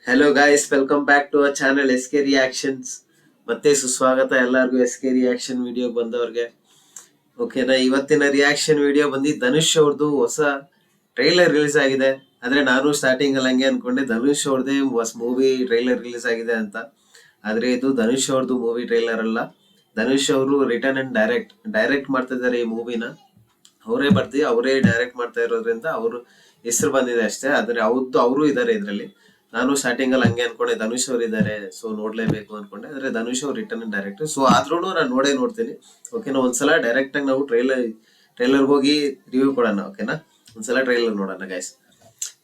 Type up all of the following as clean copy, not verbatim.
Hello guys, welcome back to our channel SK reactions. ಮತ್ತೆ ಸುಸ್ವಾಗತ ಎಲ್ಲರಿಗೂ SK ರಿಯಾಕ್ಷನ್ ವಿಡಿಯೋ ಬಂದವ್ರಿಗೆ. ಓಕೆನಾ, ಇವತ್ತಿನ ರಿಯಾಕ್ಷನ್ ವಿಡಿಯೋ ಬಂದು ಧನುಷ್ ಅವ್ರದ್ದು ಹೊಸ ಟ್ರೈಲರ್ ರಿಲೀಸ್ ಆಗಿದೆ. ಆದ್ರೆ ನಾನು ಸ್ಟಾರ್ಟಿಂಗ್ ಅಲ್ಲಿ ಹಂಗೆ ಅನ್ಕೊಂಡೆ ಧನುಷ್ ಅವ್ರದೇ ಹೊಸ ಮೂವಿ ಟ್ರೈಲರ್ ರಿಲೀಸ್ ಆಗಿದೆ ಅಂತ. ಆದ್ರೆ ಇದು ಧನುಷ್ ಅವ್ರದ್ದು ಮೂವಿ ಟ್ರೈಲರ್ ಅಲ್ಲ. ಧನುಷ್ ಅವರು ರಿಟರ್ನ್ ಅಂಡ್ ಡೈರೆಕ್ಟ್ ಮಾಡ್ತಾ ಇದ್ದಾರೆ ಈ ಮೂವಿನ. ಅವರೇ ಡೈರೆಕ್ಟ್ ಮಾಡ್ತಾ ಇರೋದ್ರಿಂದ ಅವರು ಹೆಸರು ಬಂದಿದೆ ಅಷ್ಟೇ. ಆದ್ರೆ ಅವರು ಇದ್ದಾರೆ ಇದರಲ್ಲಿ. ನಾನು ಸ್ಟಾರ್ಟಿಂಗ್ ಅಲ್ಲಿ ಹಂಗೆ ಅನ್ಕೊಂಡೆ ಧನುಷ್ ಅವ್ರು ಇದ್ದಾರೆ, ಸೊ ನೋಡ್ಲೇಬೇಕು ಅನ್ಕೊಂಡೆ. ಆದ್ರೆ ಧನುಷ್ ಅವ್ರು ರಿಟರ್ನ್ ಅಂಡ್ ಡೈರೆಕ್ಟರ್, ಸೊ ಆದ್ರೂ ನಾನು ನೋಡ್ತೀನಿ. ಓಕೆನಾ, ಒಂದ್ಸಲ ಡೈರೆಕ್ಟ್ ಆಗಿ ನಾವು ಟ್ರೈಲರ್ ಹೋಗಿ ರಿವ್ಯೂ ಕೊಡೋಣ. ಓಕೆನಾ, ಒಂದ್ಸಲ ಟ್ರೈಲರ್ ನೋಡೋಣ ಗೈಸ್.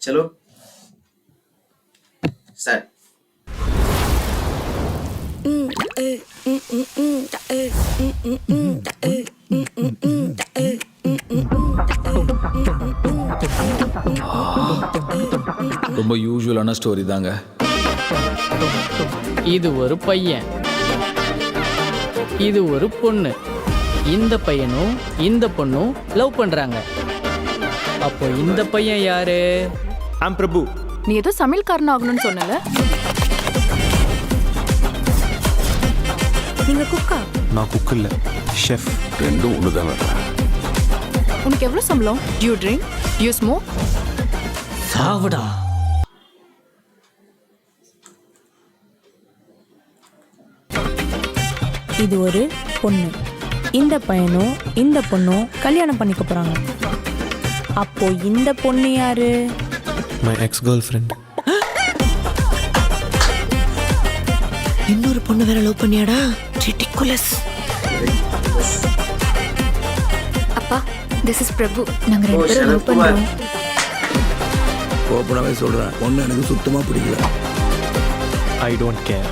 ಚಲೋ ಸ್ಟಾರ್ಟ್. ரொம்ப யூஸ்வலான ஸ்டோரி தாங்க. இது ஒரு பையன், இது ஒரு பொண்ணு. இந்த பையனும் இந்த பொண்ணும் லவ் பண்றாங்க. அப்போ இந்த பையன் யாரு? பிரபு. நீ ஏதோ சமையல்காரன் ஆகணும்னு சொன்னல. நீங்க குக்கா? நான் குக் இல்ல, ஷெஃப். ரெண்டும் ஒண்ணுதான். உனக்கு எவ்வளவு சம்பளம்? You drink, you smoke. சாவுடா. இது ஒரு பொண்ணு. இந்த பையனும் இந்த பொண்ணும் கல்யாணம் பண்ணிக்க போறாங்க. அப்போ இந்த பொண்ணு யாரு? My X girl friend. இன்னொரு பொண்ணு வேற லவ் பண்ணியாடா? ரிடிகுலஸ். அப்பா, திஸ் இஸ் பிரபு. நாங்க ரெண்டு பேரும் லவ் பண்றோம். ஓப்பனாவே சொல்றேன், பொண்ணு எனக்கு சுத்தமா பிடிக்கல. I don't care.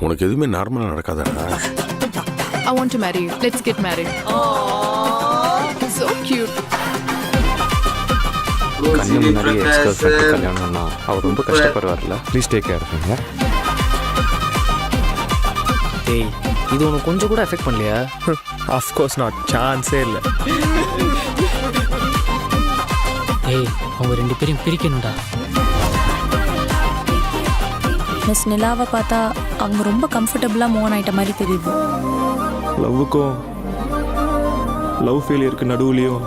உனக்கு எதுவுமே நார்மலா நடக்காதடா. I want to marry you. Let's get married. So cute. கண்ணு முன்னாடி எக்ஸ் கேர்ள் ஃப்ரெண்ட் கல்யாணம்னா அவர் ரொம்ப கஷ்டப்படுவார்ல. Please take care. ஏய், இது உனக்கு கொஞ்சம் கூட எஃபெக்ட் பண்ணலையா? Of course not. சான்ஸே இல்லை. ஏய், அவங்க ரெண்டு பேரையும் பிரிக்கணும்டா. மிஸ் நிலாவை பார்த்தா அவங்க ரொம்ப கம்ஃபர்டபுளா மூவ் ஆயிட்ட மாதிரி தெரியுது. லவ்வுக்கும் லவ் ஃபெயிலியருக்கு நடுவுலையும்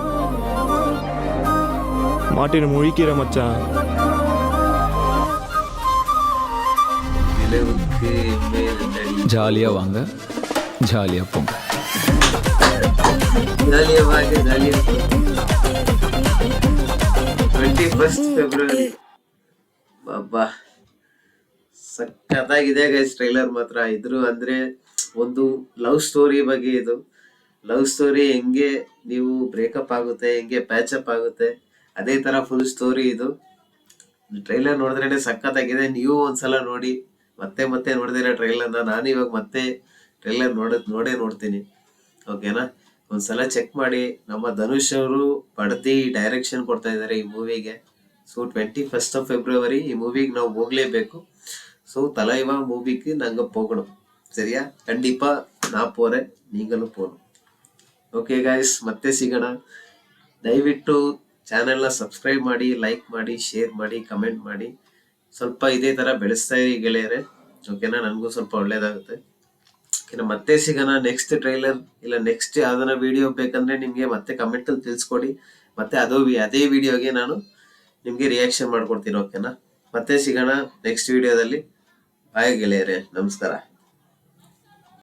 மாட்டின முழிக்கிற மச்சான். ஜாலியா வாங்க, ஜாலியா போங்க. ஜாலியா வாங்க, ஜாலியா போங்க. 21st February. ಬಾಬಾ, ಸಕ್ಕತ್ತಾಗಿದೆ ಗೈಸ್ ಟ್ರೈಲರ್ ಮಾತ್ರ. ಇದ್ರು ಅಂದ್ರೆ ಒಂದು ಲವ್ ಸ್ಟೋರಿ ಬಗ್ಗೆ. ಇದು ಲವ್ ಸ್ಟೋರಿ ಹೆಂಗೆ ನೀವು ಬ್ರೇಕಪ್ ಆಗುತ್ತೆ, ಹೆಂಗೆ ಪ್ಯಾಚಪ್ ಆಗುತ್ತೆ, ಅದೇ ತರ ಫುಲ್ ಸ್ಟೋರಿ ಇದು. ಟ್ರೈಲರ್ ನೋಡಿದ್ರೇನೆ ಸಕ್ಕತ್ತಾಗಿದೆ. ನೀವು ಒಂದ್ಸಲ ನೋಡಿ. ಮತ್ತೆ ನೋಡಿದಿರ ಟ್ರೈಲರ್ನ. ನಾನು ಇವಾಗ ಮತ್ತೆ ಟ್ರೈಲರ್ ನೋಡ್ತೀನಿ. ಓಕೆನಾ, ಒಂದ್ಸಲ ಚೆಕ್ ಮಾಡಿ. ನಮ್ಮ ಧನುಷ್ ಅವರು ಪಡೆದಿ ಡೈರೆಕ್ಷನ್ ಕೊಡ್ತಾ ಇದ್ದಾರೆ ಈ ಮೂವಿಗೆ. ಸೊ 21st ಫೆಬ್ರವರಿ ಈ ಮೂವಿಗೆ ನಾವು ಹೋಗ್ಲೇಬೇಕು. ஸோ தலைவா மூவிக்கு நாங்கள் போகணும். சரியா? கண்டிப்பா நான் போறேன், நீங்களும் போகணும். ಓಕೆ ಗಾಯ್ಸ್, ಮತ್ತೆ ಸಿಗೋಣ. ದಯವಿಟ್ಟು ಚಾನೆಲ್ನ ಸಬ್ಸ್ಕ್ರೈಬ್ ಮಾಡಿ, ಲೈಕ್ ಮಾಡಿ, ಶೇರ್ ಮಾಡಿ, ಕಮೆಂಟ್ ಮಾಡಿ. ಸ್ವಲ್ಪ ಇದೇ ಥರ ಬೆಳೆಸ್ತಾ ಇರಿ ಗೆಳೆಯರೆ. ಓಕೆನಾ, ನನಗೂ ಸ್ವಲ್ಪ ಒಳ್ಳೇದಾಗುತ್ತೆ. ಓಕೆನಾ, ಮತ್ತೆ ಸಿಗೋಣ. ನೆಕ್ಸ್ಟ್ ಟ್ರೈಲರ್ ಇಲ್ಲ ನೆಕ್ಸ್ಟ್ ಯಾವ್ದಾರ ವಿಡಿಯೋ ಬೇಕಂದ್ರೆ ನಿಮಗೆ ಮತ್ತೆ ಕಮೆಂಟಲ್ಲಿ ತಿಳಿಸ್ಕೊಡಿ. ಮತ್ತೆ ಅದೇ ವಿಡಿಯೋಗೆ ನಾನು ನಿಮಗೆ ರಿಯಾಕ್ಷನ್ ಮಾಡ್ಕೊಡ್ತೀನಿ. ಓಕೆನಾ, ಮತ್ತೆ ಸಿಗೋಣ ನೆಕ್ಸ್ಟ್ ವಿಡಿಯೋದಲ್ಲಿ. ಬಾಯ್ ಗೆಳೆಯರೆ, ನಮಸ್ಕಾರ.